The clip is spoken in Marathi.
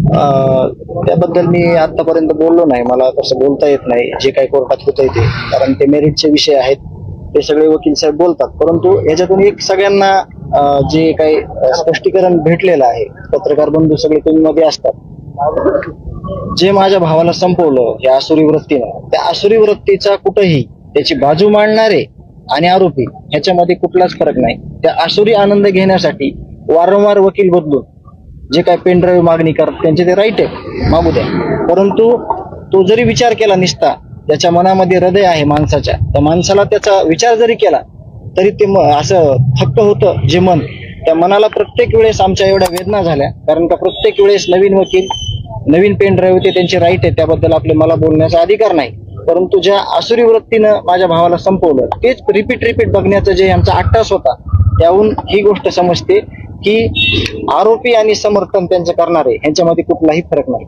त्याबद्दल मी आतापर्यंत बोललो नाही. मला तसं बोलता येत नाही. जे काही कोर्टात होतंय ते, कारण ते मेरिटचे विषय आहेत, ते सगळे वकील साहेब बोलतात. परंतु याच्यातून एक सगळ्यांना जे काही स्पष्टीकरण भेटलेलं आहे, पत्रकार बंधू सगळे तुम्ही मध्ये असतात, जे माझ्या भावाला संपवलं या आसुरी वृत्तीनं, त्या आसुरी वृत्तीचा कुठेही त्याची बाजू मांडणारे आणि आरोपी ह्याच्यामध्ये कुठलाच फरक नाही. त्या आसुरी आनंद घेण्यासाठी वारंवार वकील बदलून जे काय पेन ड्राईव्ह मागणी करतात त्यांचे ते राईट आहे, मागू द्या. परंतु तो जरी विचार केला निसता, त्याच्या मनामध्ये हृदय आहे माणसाच्या, त्या माणसाला त्याचा विचार जरी केला तरी ते असं थक्क होतं जे मन. त्या मनाला प्रत्येक वेळेस आमच्या एवढ्या वेदना झाल्या, कारण का प्रत्येक वेळेस नवीन वकील, नवीन पेन ड्राईव्ह ते त्यांचे राईट आहे, त्याबद्दल आपले मला बोलण्याचा अधिकार नाही. परंतु ज्या आसुरी वृत्तीनं माझ्या भावाला संपवलं, तेच रिपीट बघण्याचं जे आमचा अट्टास होता, त्याहून ही गोष्ट समजते की आरोपी आणि समर्थन त्यांचं करणारे यांच्यामध्ये कुठलाही फरक नाही.